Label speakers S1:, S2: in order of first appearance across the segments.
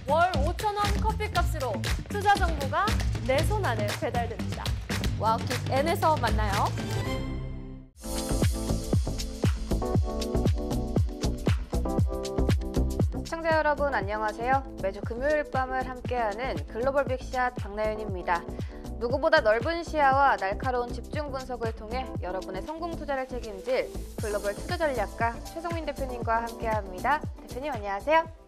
S1: 월 5,000원 커피값으로 투자 정보가 내 손 안에 배달됩니다. 와우킥 N에서 만나요.
S2: 시청자 여러분 안녕하세요. 매주 금요일 밤을 함께하는 글로벌 빅샷 박나윤입니다. 누구보다 넓은 시야와 날카로운 집중 분석을 통해 여러분의 성공 투자를 책임질 글로벌 투자 전략가 최성민 대표님과 함께합니다. 대표님 안녕하세요.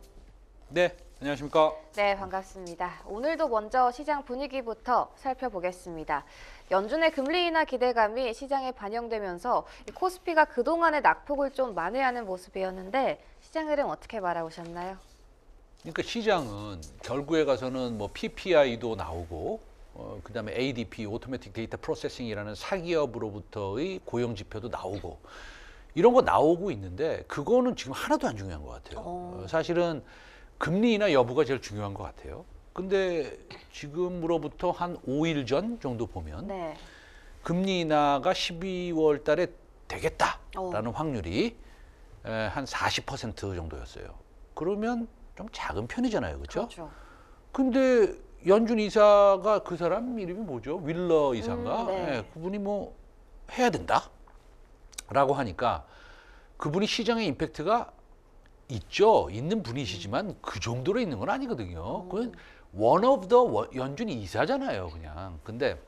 S3: 네, 안녕하십니까.
S2: 네, 반갑습니다. 오늘도 먼저 시장 분위기부터 살펴보겠습니다. 연준의 금리 인하 기대감이 시장에 반영되면서 코스피가 그동안의 낙폭을 좀 만회하는 모습이었는데 시장 흐름 어떻게 바라보셨나요?
S3: 그러니까 시장은 결국에 가서는 뭐 PPI도 나오고 그다음에 ADP, 오토매틱 데이터 프로세싱이라는 사기업으로부터의 고용 지표도 나오고 이런 거 나오고 있는데 그거는 지금 하나도 안 중요한 것 같아요. 사실은 금리 인하 여부가 제일 중요한 것 같아요. 근데 지금으로부터 한 5일 전 정도 보면
S2: 네.
S3: 금리 인하가 12월 달에 되겠다라는 확률이 한 40% 정도였어요. 그러면 좀 작은 편이잖아요. 그렇죠?
S2: 그렇죠.
S3: 근데 연준 이사가 그 사람 이름이 뭐죠? 윌러 이사인가?
S2: 네.
S3: 네, 그분이 뭐 해야 된다라고 하니까 그분이 시장의 임팩트가 있죠. 있는 분이시지만 그 정도로 있는 건 아니거든요. 그건 one of the 연준 이사잖아요, 그냥. 근데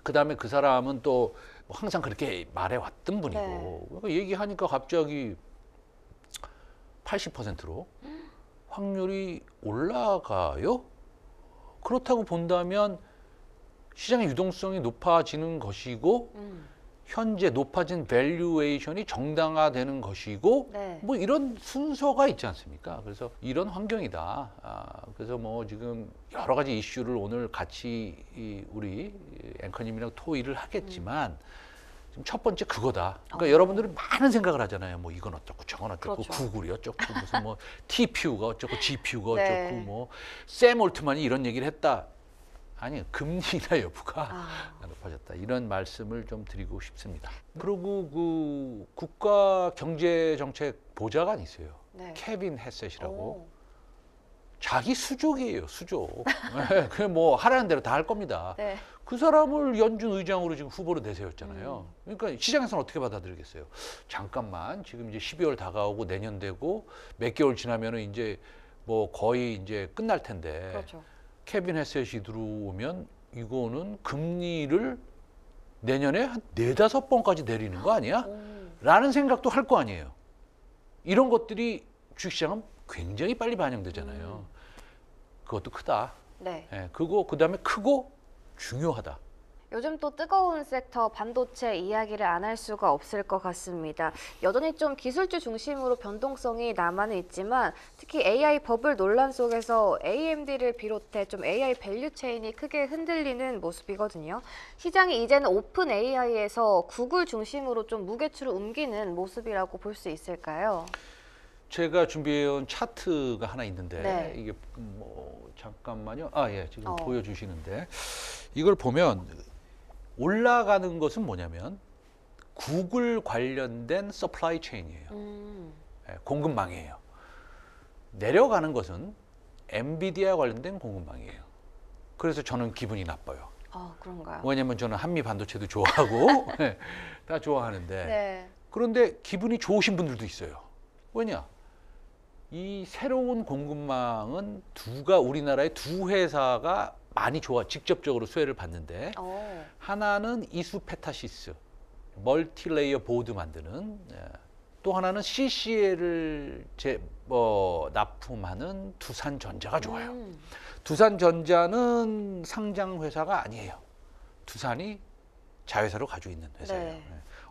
S3: 그다음에 그 사람은 또 항상 그렇게 말해왔던 분이고
S2: 네.
S3: 그러니까 얘기하니까 갑자기 80%로 확률이 올라가요? 그렇다고 본다면 시장의 유동성이 높아지는 것이고 현재 높아진 밸류에이션이 정당화되는 것이고
S2: 네.
S3: 뭐 이런 순서가 있지 않습니까? 그래서 이런 환경이다. 그래서 뭐 지금 여러 가지 이슈를 오늘 같이 우리 앵커님이랑 토의를 하겠지만 지금 첫 번째 그거다. 그러니까 여러분들은 많은 생각을 하잖아요. 뭐 이건 어쩌고 저건 어쩌고
S2: 그렇죠.
S3: 구글이 어쩌고 무슨 뭐 TPU가 어쩌고 GPU가 어쩌고
S2: 네.
S3: 뭐 샘 올트만이 이런 얘기를 했다. 아니 금리 인하 여부가 높아졌다. 이런 말씀을 좀 드리고 싶습니다. 그리고 그 국가 경제 정책 보좌관이 있어요.
S2: 네.
S3: 케빈 헤셋이라고.
S2: 오.
S3: 자기 수족이에요, 수족. 그냥 뭐 하라는 대로 다 할 겁니다.
S2: 네.
S3: 그 사람을 연준 의장으로 지금 후보로 내세웠잖아요. 그러니까 시장에서는 어떻게 받아들이겠어요? 잠깐만, 지금 이제 12월 다가오고 내년 되고 몇 개월 지나면은 이제 뭐 거의 이제 끝날 텐데.
S2: 그렇죠.
S3: 케빈 헤셋이 들어오면 이거는 금리를 내년에 한 4-5번까지 내리는 거 아니야? 라는 생각도 할 거 아니에요. 이런 것들이 주식시장은 굉장히 빨리 반영되잖아요. 그것도 크다.
S2: 네.
S3: 예, 그다음에 크고 중요하다.
S2: 요즘 또 뜨거운 섹터 반도체 이야기를 안 할 수가 없을 것 같습니다. 여전히 좀 기술주 중심으로 변동성이 남아는 있지만 특히 AI 버블 논란 속에서 AMD를 비롯해 좀 AI 밸류 체인이 크게 흔들리는 모습이거든요. 시장이 이제는 오픈 AI에서 구글 중심으로 좀 무게추를 옮기는 모습이라고 볼 수 있을까요?
S3: 제가 준비해온 차트가 하나 있는데
S2: 네.
S3: 이게 뭐 잠깐만요. 예, 지금 보여주시는데 이걸 보면 올라가는 것은 뭐냐면 구글 관련된 서플라이 체인이에요. 예, 공급망이에요. 내려가는 것은 엔비디아 관련된 공급망이에요. 그래서 저는 기분이 나빠요.
S2: 그런가요?
S3: 왜냐면 저는 한미 반도체도 좋아하고 예, 다 좋아하는데
S2: 네.
S3: 그런데 기분이 좋으신 분들도 있어요. 왜냐? 이 새로운 공급망은 우리나라의 두 회사가 많이 직접적으로 수혜를 받는데 하나는 이수페타시스, 멀티레이어 보드 만드는 또 하나는 CCL을 납품하는 두산전자가 좋아요. 두산전자는 상장 회사가 아니에요. 두산이 자회사로 가지고 있는 회사예요.
S2: 네.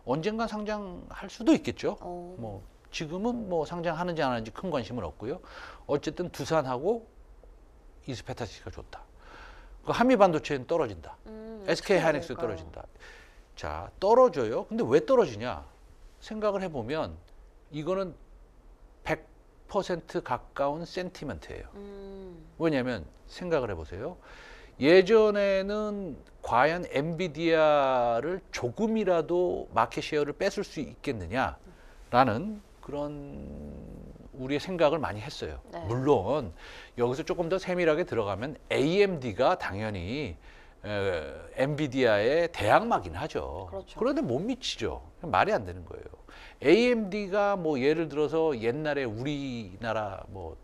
S3: 언젠간 상장할 수도 있겠죠. 뭐 지금은 뭐 상장하는지 안 하는지 큰 관심은 없고요. 어쨌든 두산하고 이스페타시스가 좋다. 그 한미 반도체는 떨어진다. SK 하이닉스 떨어진다. 자, 떨어져요. 근데 왜 떨어지냐? 생각을 해보면 이거는 100% 가까운 센티멘트예요. 왜냐하면 생각을 해보세요. 예전에는 과연 엔비디아를 조금이라도 마켓 셰어를 뺏을 수 있겠느냐라는 그런 우리의 생각을 많이 했어요.
S2: 네.
S3: 물론 여기서 조금 더 세밀하게 들어가면 AMD가 당연히 엔비디아의 대항마긴 하죠.
S2: 그렇죠.
S3: 그런데 못 미치죠. 말이 안 되는 거예요. AMD가 뭐 예를 들어서 옛날에 우리나라 뭐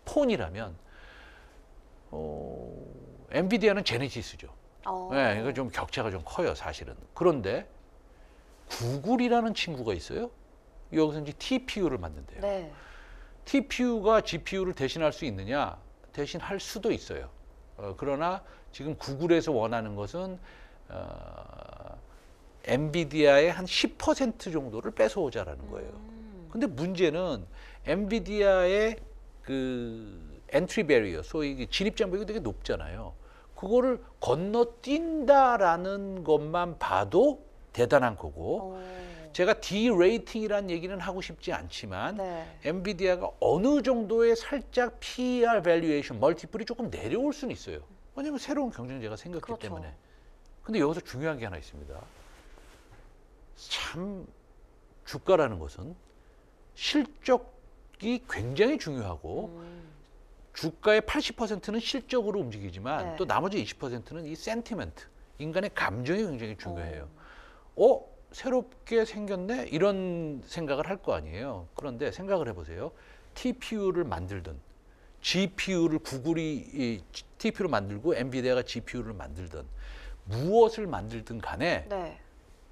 S3: 폰이라면 엔비디아는 제네시스죠. 네, 이거 좀 격차가 좀 커요, 사실은. 그런데 구글이라는 친구가 있어요. 여기서 이제 TPU를 만든대요.
S2: 네.
S3: TPU가 GPU를 대신할 수 있느냐? 대신할 수도 있어요. 그러나 지금 구글에서 원하는 것은 엔비디아의 한 10% 정도를 뺏어오자라는 거예요. 근데 문제는 엔비디아의 그 엔트리 베리어, 소위 진입 장벽이 되게 높잖아요. 그거를 건너뛴다라는 것만 봐도 대단한 거고, 제가 D-rating이라는 얘기는 하고 싶지 않지만
S2: 네.
S3: 엔비디아가 어느 정도의 살짝 PER 밸류에이션, 멀티플이 조금 내려올 수는 있어요. 왜냐하면 새로운 경쟁자가 생겼기
S2: 그렇죠.
S3: 때문에. 근데 여기서 중요한 게 하나 있습니다. 참 주가라는 것은 실적이 굉장히 중요하고 주가의 80%는 실적으로 움직이지만
S2: 네.
S3: 또 나머지 20%는 이 센티멘트, 인간의 감정이 굉장히 중요해요. 새롭게 생겼네? 이런 생각을 할 거 아니에요. 그런데 생각을 해보세요. TPU를 만들든 GPU를 구글이 TPU를 만들고 엔비디아가 GPU를 만들든 무엇을 만들든 간에
S2: 네.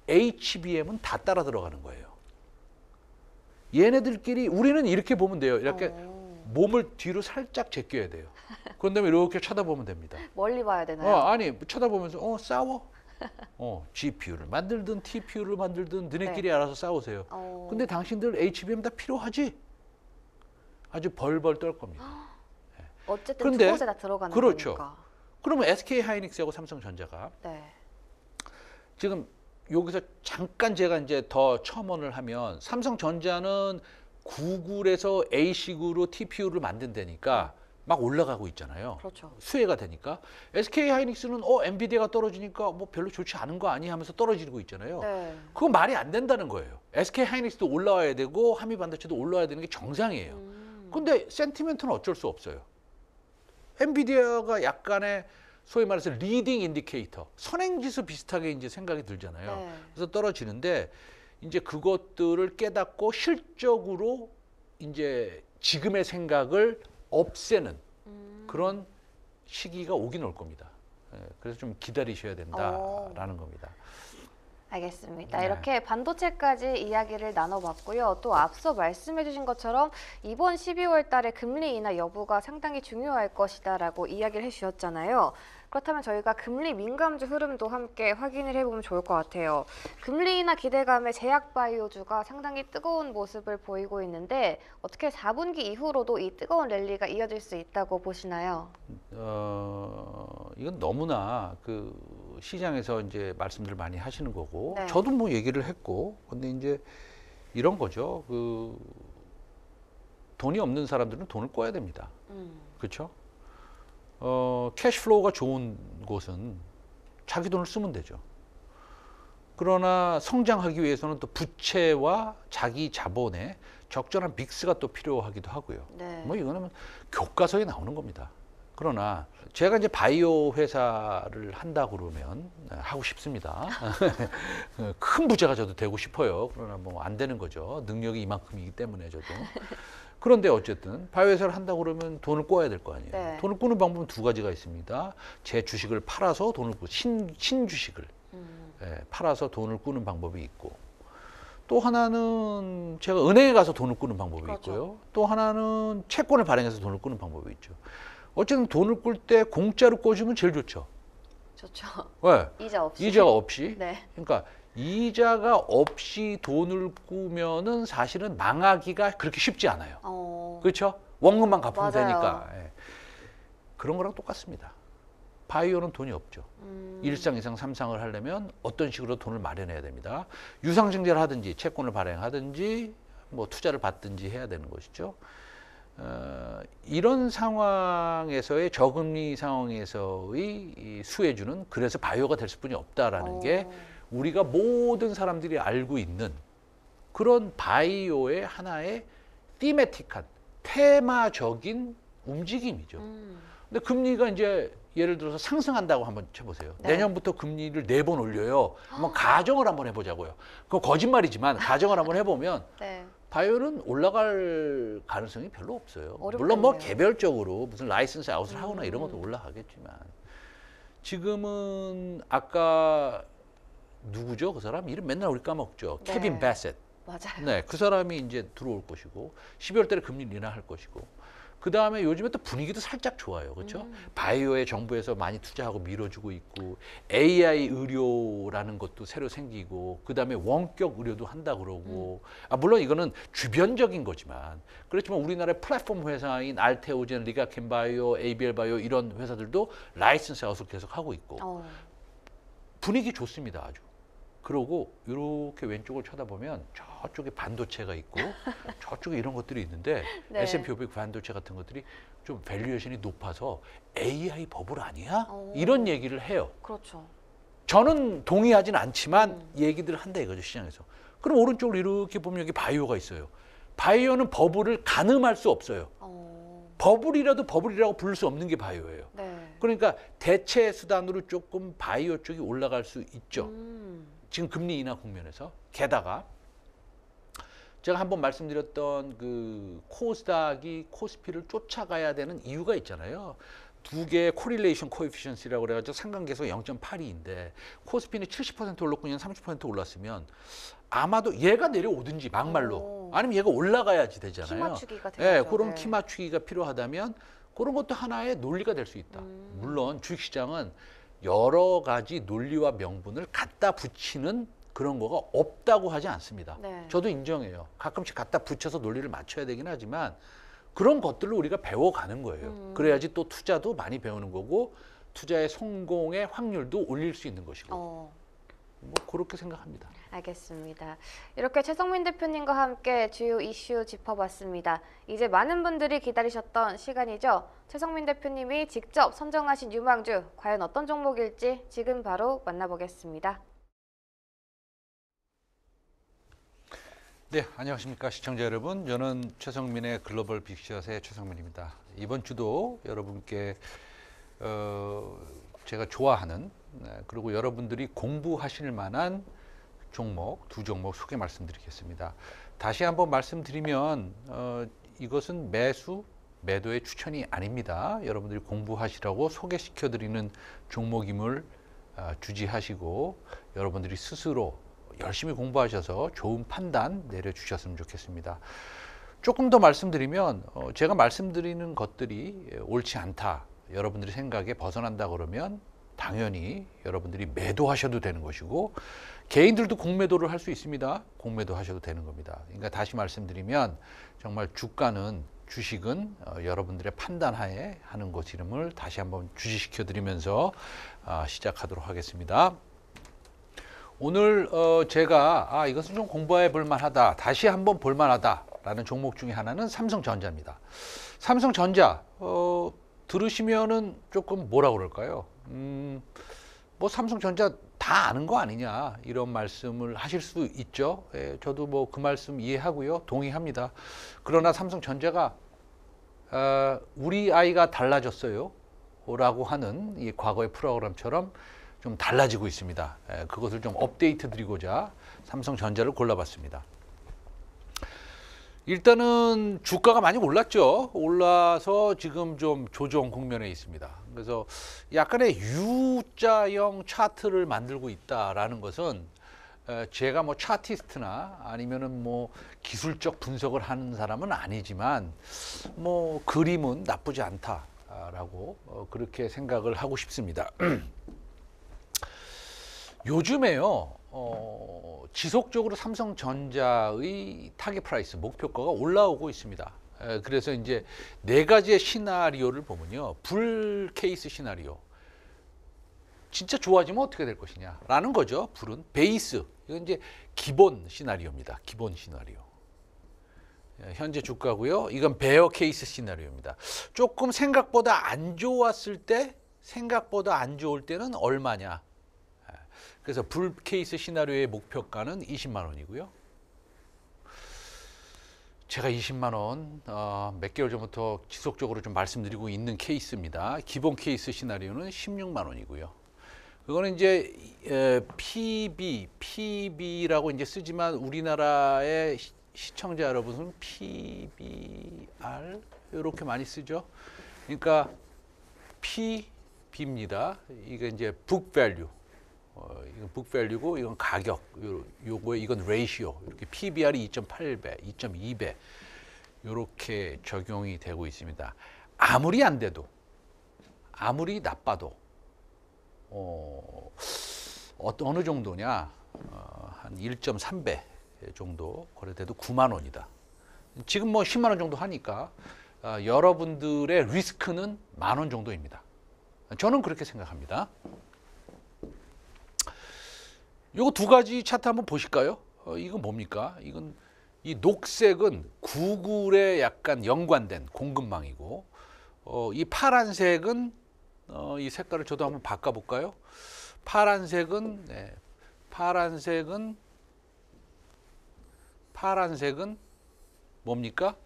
S3: HBM은 다 따라 들어가는 거예요. 얘네들끼리 우리는 이렇게 보면 돼요. 이렇게 몸을 뒤로 살짝 제껴야 돼요. 그런 다음에 이렇게 쳐다보면 됩니다.
S2: 멀리 봐야 되나요?
S3: 아니 쳐다보면서 싸워. GPU를 만들든 TPU를 만들든 너네끼리 알아서 싸우세요. 근데 당신들 HBM 다 필요하지? 아주 벌벌 떨 겁니다.
S2: 어쨌든
S3: 그런데,
S2: 두 곳에 다 들어가는
S3: 그렇죠.
S2: 거니까.
S3: 그러면 SK 하이닉스하고 삼성전자가
S2: 네.
S3: 지금 여기서 잠깐 제가 이제 더 첨언을 하면 삼성전자는 구글에서 A식으로 TPU를 만든다니까 막 올라가고 있잖아요.
S2: 그렇죠.
S3: 수혜가 되니까. SK 하이닉스는 엔비디아가 떨어지니까 뭐 별로 좋지 않은 거 아니 하면서 떨어지고 있잖아요.
S2: 네.
S3: 그건 말이 안 된다는 거예요. SK 하이닉스도 올라와야 되고 한미 반도체도 올라와야 되는 게 정상이에요. 근데 센티멘트는 어쩔 수 없어요. 엔비디아가 약간의 소위 말해서 리딩 인디케이터, 선행지수 비슷하게 이제 생각이 들잖아요.
S2: 네.
S3: 그래서 떨어지는데 이제 그것들을 깨닫고 실적으로 이제 지금의 생각을 없애는 그런 시기가 오긴 올 겁니다. 그래서 좀 기다리셔야 된다라는 겁니다.
S2: 알겠습니다.
S3: 네.
S2: 이렇게 반도체까지 이야기를 나눠봤고요. 또 앞서 말씀해주신 것처럼 이번 12월 달에 금리 인하 여부가 상당히 중요할 것이다라고 이야기를 해주셨잖아요. 그렇다면 저희가 금리 민감주 흐름도 함께 확인을 해보면 좋을 것 같아요. 금리 인하 기대감에 제약바이오주가 상당히 뜨거운 모습을 보이고 있는데 어떻게 4분기 이후로도 이 뜨거운 랠리가 이어질 수 있다고 보시나요?
S3: 이건 너무나 그 시장에서 이제 말씀들 많이 하시는 거고,
S2: 네.
S3: 저도 뭐 얘기를 했고, 근데 이제 이런 거죠. 그 돈이 없는 사람들은 돈을 꿔야 됩니다. 그렇죠? 캐시플로우가 좋은 곳은 자기 돈을 쓰면 되죠. 그러나 성장하기 위해서는 또 부채와 자기 자본의 적절한 믹스가 또 필요하기도 하고요.
S2: 네.
S3: 뭐 이거는 교과서에 나오는 겁니다. 그러나 제가 이제 바이오 회사를 한다 그러면 하고 싶습니다. 큰 부자가 저도 되고 싶어요. 그러나 뭐 안 되는 거죠. 능력이 이만큼이기 때문에 저도. 그런데 어쨌든 바이오 회사를 한다 그러면 돈을 꿔야 될 거 아니에요.
S2: 네.
S3: 돈을 꾸는 방법은 두 가지가 있습니다. 제 주식을 팔아서 돈을 꾸고 신주식을 팔아서 돈을 꾸는 방법이 있고, 또 하나는 제가 은행에 가서 돈을 꾸는 방법이
S2: 그렇죠.
S3: 있고요. 또 하나는 채권을 발행해서 돈을 꾸는 방법이 있죠. 어쨌든 돈을 꿀 때 공짜로 꿔주면 제일 좋죠.
S2: 좋죠.
S3: 왜?
S2: 이자 없이.
S3: 이자가 없이.
S2: 네.
S3: 그러니까 이자가 없이 돈을 꾸면은 사실은 망하기가 그렇게 쉽지 않아요. 그렇죠? 원금만 갚으면
S2: 맞아요.
S3: 되니까. 예. 그런 거랑 똑같습니다. 바이오는 돈이 없죠. 일상, 이상, 삼상을 하려면 어떤 식으로 돈을 마련해야 됩니다. 유상증자를 하든지 채권을 발행하든지 뭐 투자를 받든지 해야 되는 것이죠. 이런 상황에서의 저금리 상황에서의 이 수혜주는 그래서 바이오가 될 수뿐이 없다라는 게 우리가 모든 사람들이 알고 있는 그런 바이오의 하나의 디메틱한 테마적인 움직임이죠. 근데 금리가 이제 예를 들어서 상승한다고 한번 쳐보세요.
S2: 네.
S3: 내년부터 금리를 4번 올려요. 한번 가정을 한번 해보자고요. 그거 거짓말이지만 가정을 한번 해보면
S2: 네.
S3: 바이오는 올라갈 가능성이 별로 없어요.
S2: 어렵겠네요.
S3: 물론 뭐 개별적으로 무슨 라이선스 아웃을 하거나 이런 것도 올라가겠지만 지금은 아까 누구죠? 그 사람 이름 맨날 우리 까먹죠.
S2: 네.
S3: 케빈 베셋.
S2: 맞아요.
S3: 네, 그 사람이 이제 들어올 것이고 12월 달에 금리 인하할 것이고 그 다음에 요즘에 또 분위기도 살짝 좋아요, 그렇죠? 바이오에 정부에서 많이 투자하고 밀어주고 있고 AI 의료라는 것도 새로 생기고 그 다음에 원격 의료도 한다 그러고 물론 이거는 주변적인 거지만 그렇지만 우리나라의 플랫폼 회사인 알테오젠, 리가켄바이오, ABL바이오 이런 회사들도 라이선스 아웃을 계속 하고 있고 분위기 좋습니다, 아주. 그러고 이렇게 왼쪽을 쳐다보면 저쪽에 반도체가 있고 저쪽에 이런 것들이 있는데
S2: 네.
S3: S&P 500 반도체 같은 것들이 좀 밸류에이션이 높아서 AI 버블 아니야? 이런 얘기를 해요.
S2: 그렇죠.
S3: 저는 동의하진 않지만 얘기들을 한다 이거죠, 시장에서. 그럼 오른쪽으로 이렇게 보면 여기 바이오가 있어요. 바이오는 버블을 가늠할 수 없어요. 버블이라도 버블이라고 부를 수 없는 게 바이오예요.
S2: 네.
S3: 그러니까 대체 수단으로 조금 바이오 쪽이 올라갈 수 있죠. 지금 금리 인하 국면에서. 게다가 제가 한번 말씀드렸던 그 코스닥이 코스피를 쫓아가야 되는 이유가 있잖아요. 두 개의 코릴레이션 코에피션시라고 그래가지고 상관계수가 0.82인데 코스피는 70% 올랐고 그냥 30% 올랐으면 아마도 얘가 내려오든지 막말로 아니면 얘가 올라가야지 되잖아요.
S2: 키 맞추기가 되죠.
S3: 네, 그런
S2: 네.
S3: 키 맞추기가 필요하다면 그런 것도 하나의 논리가 될 수 있다. 물론 주식시장은 여러 가지 논리와 명분을 갖다 붙이는 그런 거가 없다고 하지 않습니다.
S2: 네.
S3: 저도 인정해요. 가끔씩 갖다 붙여서 논리를 맞춰야 되긴 하지만 그런 것들을 우리가 배워가는 거예요. 그래야지 또 투자도 많이 배우는 거고 투자의 성공의 확률도 올릴 수 있는 것이고 뭐 그렇게 생각합니다.
S2: 알겠습니다. 이렇게 최성민 대표님과 함께 주요 이슈 짚어봤습니다. 이제 많은 분들이 기다리셨던 시간이죠. 최성민 대표님이 직접 선정하신 유망주, 과연 어떤 종목일지 지금 바로 만나보겠습니다.
S3: 네, 안녕하십니까 시청자 여러분. 저는 최성민의 글로벌 빅샷의 최성민입니다. 이번 주도 여러분께 제가 좋아하는 그리고 여러분들이 공부하실 만한 종목, 두 종목 소개 말씀드리겠습니다. 다시 한번 말씀드리면 이것은 매수, 매도의 추천이 아닙니다. 여러분들이 공부하시라고 소개시켜드리는 종목임을 주지하시고 여러분들이 스스로 열심히 공부하셔서 좋은 판단 내려주셨으면 좋겠습니다. 조금 더 말씀드리면 제가 말씀드리는 것들이 옳지 않다. 여러분들의 생각에 벗어난다 그러면 당연히 여러분들이 매도하셔도 되는 것이고 개인들도 공매도를 할 수 있습니다. 공매도 하셔도 되는 겁니다. 그러니까 다시 말씀드리면 정말 주가는 주식은 여러분들의 판단하에 하는 것임을 다시 한번 주지시켜 드리면서 시작하도록 하겠습니다. 오늘 제가 이것은 좀 공부해 볼 만하다, 다시 한번 볼 만하다라는 종목 중에 하나는 삼성전자입니다. 삼성전자 들으시면은 조금 뭐라 그럴까요? 뭐 삼성전자 다 아는 거 아니냐 이런 말씀을 하실 수 있죠. 예, 저도 뭐 그 말씀 이해하고요, 동의합니다. 그러나 삼성전자가 우리 아이가 달라졌어요 라고 하는 이 과거의 프로그램처럼 좀 달라지고 있습니다. 예, 그것을 좀 업데이트 드리고자 삼성전자를 골라봤습니다. 일단은 주가가 많이 올랐죠. 올라서 지금 좀 조정 국면에 있습니다. 그래서 약간의 U자형 차트를 만들고 있다라는 것은 제가 뭐 차티스트나 아니면은 뭐 기술적 분석을 하는 사람은 아니지만 뭐 그림은 나쁘지 않다라고 그렇게 생각을 하고 싶습니다. 요즘에요. 지속적으로 삼성전자의 타겟 프라이스, 목표가가 올라오고 있습니다. 그래서 이제 네 가지의 시나리오를 보면요. 불 케이스 시나리오. 진짜 좋아지면 어떻게 될 것이냐라는 거죠. 불은 베이스. 이건 이제 기본 시나리오입니다. 기본 시나리오. 현재 주가고요. 이건 베어 케이스 시나리오입니다. 조금 생각보다 안 좋았을 때, 생각보다 안 좋을 때는 얼마냐. 그래서 불 케이스 시나리오의 목표가는 20만 원이고요. 제가 20만 원 몇 개월 전부터 지속적으로 좀 말씀드리고 있는 케이스입니다. 기본 케이스 시나리오는 16만 원이고요. 그거는 이제 PB라고 이제 쓰지만 우리나라의 시청자 여러분은 PBR 이렇게 많이 쓰죠. 그러니까 PB입니다. 이게 이제 book value. 이건 book value고 이건 가격. 요거에 이건 ratio. 이렇게 PBR이 2.8배, 2.2배 이렇게 적용이 되고 있습니다. 아무리 안 돼도, 아무리 나빠도 어느 정도냐? 한 1.3배 정도 거래돼도 9만 원이다. 지금 뭐 10만 원 정도 하니까 여러분들의 리스크는 10,000원 정도입니다. 저는 그렇게 생각합니다. 요거 두 가지 차트 한번 보실까요? 이건 뭡니까? 이건 이 녹색은 구글에 약간 연관된 공급망이고, 이 파란색은 이 색깔을 저도 한번 바꿔볼까요? 파란색은 뭡니까?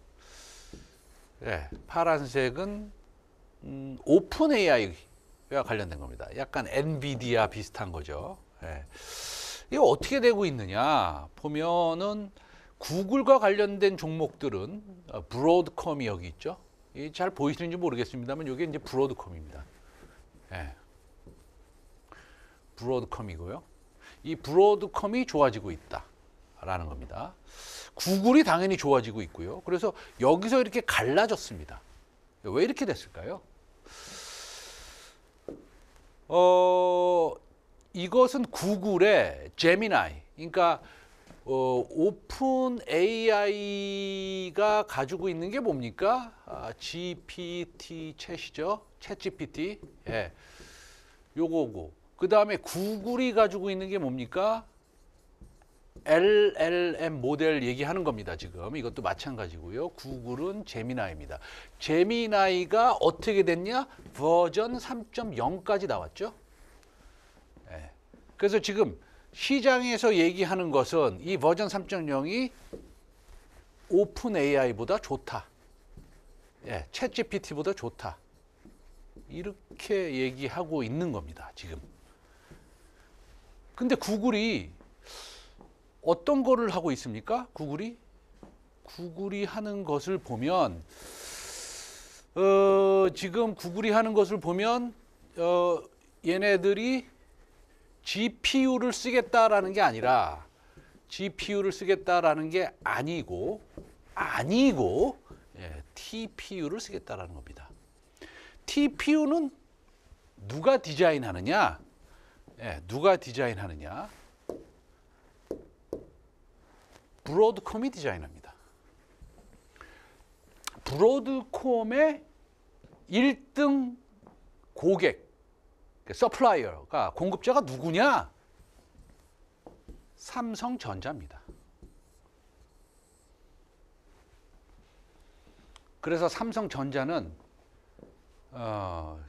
S3: 파란색은 오픈 AI와 관련된 겁니다. 약간 엔비디아 비슷한 거죠. 이게 어떻게 되고 있느냐 보면은 구글과 관련된 종목들은 브로드컴이 여기 있죠. 잘 보이시는지 모르겠습니다만 이게 이제 브로드컴입니다. 브로드컴이고요. 이 브로드컴이 좋아지고 있다라는 겁니다. 구글이 당연히 좋아지고 있고요. 그래서 여기서 이렇게 갈라졌습니다. 왜 이렇게 됐을까요? 이것은 구글의 제미나이, 그러니까 오픈 AI가 가지고 있는 게 뭡니까? GPT 챗이죠. 챗 GPT. 요거고. 그 다음에 구글이 가지고 있는 게 뭡니까? LLM 모델 얘기하는 겁니다. 지금 이것도 마찬가지고요. 구글은 제미나이입니다. 제미나이가 어떻게 됐냐? 버전 3.0까지 나왔죠. 그래서 지금 시장에서 얘기하는 것은 이 버전 3.0이 오픈 AI보다 좋다. 챗 GPT보다 좋다. 이렇게 얘기하고 있는 겁니다. 지금. 근데 구글이 어떤 거를 하고 있습니까? 구글이 하는 것을 보면 지금 구글이 하는 것을 보면 얘네들이 GPU를 쓰겠다라는 게 아니라 GPU를 쓰겠다라는 게 아니고 TPU를 쓰겠다라는 겁니다. TPU는 누가 디자인하느냐? 누가 디자인하느냐? 브로드컴이 디자인합니다. 브로드컴의 1등 고객, 서플라이어가 공급자가 누구냐? 삼성전자입니다. 그래서 삼성전자는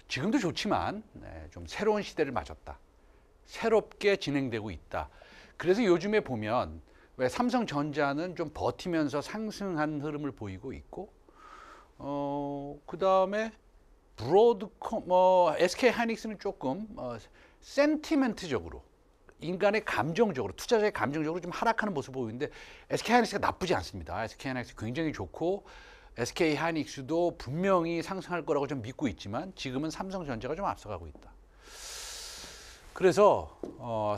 S3: 지금도 좋지만 좀 새로운 시대를 맞았다. 새롭게 진행되고 있다. 그래서 요즘에 보면 왜 삼성전자는 좀 버티면서 상승한 흐름을 보이고 있고, 그 다음에 브로드컴, SK 하이닉스는 조금 센티멘트적으로, 인간의 감정적으로, 투자자의 감정적으로 좀 하락하는 모습을 보이는데 SK 하이닉스가 나쁘지 않습니다. SK 하이닉스 굉장히 좋고 SK 하이닉스도 분명히 상승할 거라고 좀 믿고 있지만 지금은 삼성전자가 좀 앞서가고 있다. 그래서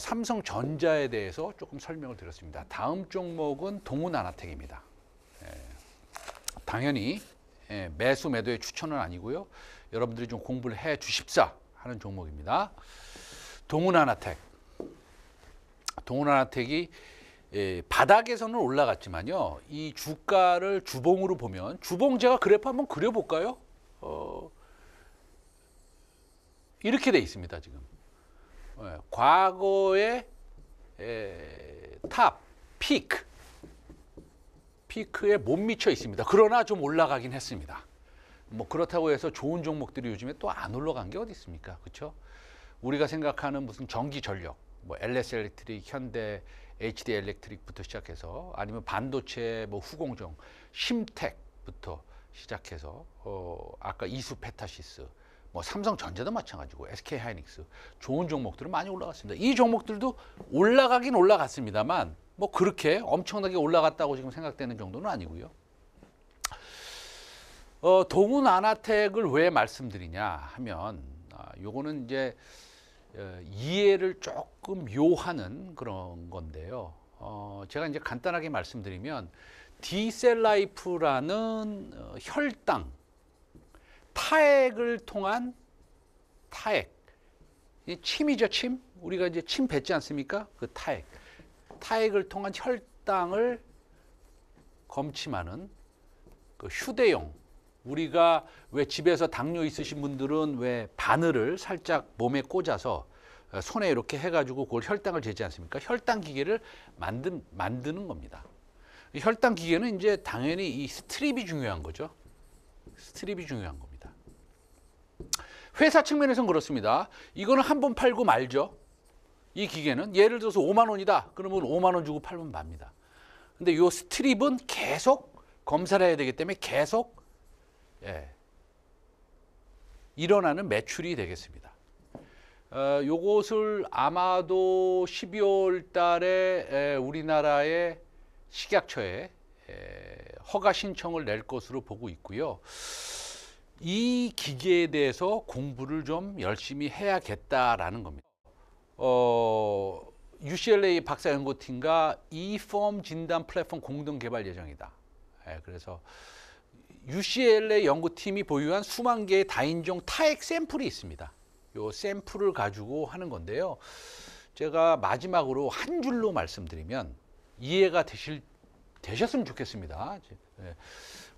S3: 삼성전자에 대해서 조금 설명을 드렸습니다. 다음 종목은 동훈아나텍입니다. 당연히 매수 매도의 추천은 아니고요. 여러분들이 좀 공부를 해 주십사 하는 종목입니다. 동훈아나텍이 바닥에서는 올라갔지만요. 이 주가를 주봉으로 보면, 주봉 제가 그래프 한번 그려볼까요? 이렇게 돼 있습니다. 지금. 과거의 탑, 피크에 못 미쳐 있습니다. 그러나 좀 올라가긴 했습니다. 뭐 그렇다고 해서 좋은 종목들이 요즘에 또 안 올라간 게 어디 있습니까? 그렇죠? 우리가 생각하는 무슨 전기 전력, 뭐 LS 엘렉트릭, 현대, HD 엘렉트릭부터 시작해서 아니면 반도체 뭐 후공정, 심텍부터 시작해서 아까 이수 페타시스, 뭐 삼성전자도 마찬가지고 SK 하이닉스 좋은 종목들은 많이 올라갔습니다. 이 종목들도 올라가긴 올라갔습니다만 뭐 그렇게 엄청나게 올라갔다고 지금 생각되는 정도는 아니고요. 동훈 아나텍을 왜 말씀드리냐 하면 요거는 이제 이해를 조금 요하는 그런 건데요. 제가 이제 간단하게 말씀드리면 디셀라이프라는 혈당, 타액을 통한 타액, 침이죠, 침. 우리가 이제 침 뱉지 않습니까? 그 타액을 통한 혈당을 검침하는 그 휴대용. 우리가 왜 집에서 당뇨 있으신 분들은 왜 바늘을 살짝 몸에 꽂아서 손에 이렇게 해가지고 그걸 혈당을 재지 않습니까? 혈당 기계를 만드는 겁니다. 이 혈당 기계는 이제 당연히 이 스트립이 중요한 거죠. 스트립이 중요한 겁니다. 회사 측면에서는 그렇습니다. 이거는 한 번 팔고 말죠. 이 기계는 예를 들어서 5만 원이다. 그러면 5만 원 주고 팔면 맙니다. 근데 이 스트립은 계속 검사를 해야 되기 때문에 계속 일어나는 매출이 되겠습니다. 요것을 아마도 12월 달에 우리나라의 식약처에 허가 신청을 낼 것으로 보고 있고요. 이 기계에 대해서 공부를 좀 열심히 해야겠다라는 겁니다. UCLA 박사연구팀과 이폼 진단 플랫폼 공동 개발 예정이다. 그래서 UCLA 연구팀이 보유한 수만 개의 다인종 타액 샘플이 있습니다. 이 샘플을 가지고 하는 건데요. 제가 마지막으로 한 줄로 말씀드리면 이해가 되셨으면 좋겠습니다.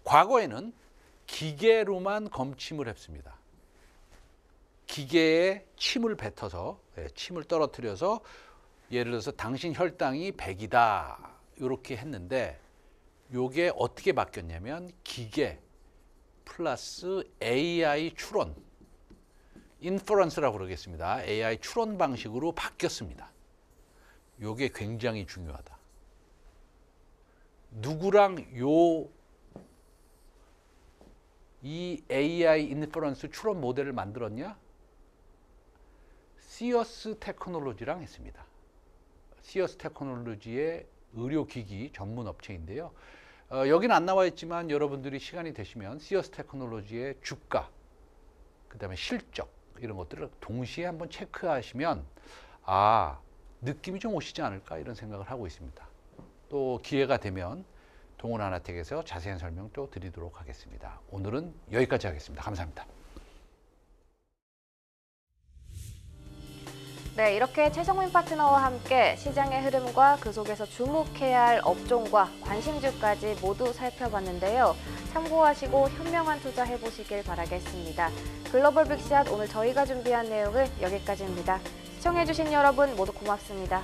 S3: 과거에는 기계로만 검침을 했습니다. 기계에 침을 뱉어서 침을 떨어뜨려서 예를 들어서 당신 혈당이 100이다 이렇게 했는데 요게 어떻게 바뀌었냐면 기계 플러스 AI 추론, 인퍼런스라고 그러겠습니다. AI 추론 방식으로 바뀌었습니다. 요게 굉장히 중요하다. 누구랑 이 AI 인퍼런스 추론 모델을 만들었냐? 시어스 테크놀로지랑 했습니다. 시어스 테크놀로지의 의료기기 전문 업체인데요. 여기는 안 나와 있지만 여러분들이 시간이 되시면 시어스 테크놀로지의 주가, 그 다음에 실적 이런 것들을 동시에 한번 체크하시면 느낌이 좀 오시지 않을까 이런 생각을 하고 있습니다. 또 기회가 되면 동훈 아나텍에서 자세한 설명 또 드리도록 하겠습니다. 오늘은 여기까지 하겠습니다. 감사합니다.
S2: 네, 이렇게 최성민 파트너와 함께 시장의 흐름과 그 속에서 주목해야 할 업종과 관심주까지 모두 살펴봤는데요. 참고하시고 현명한 투자 해보시길 바라겠습니다. 글로벌 빅샷 오늘 저희가 준비한 내용은 여기까지입니다. 시청해주신 여러분 모두 고맙습니다.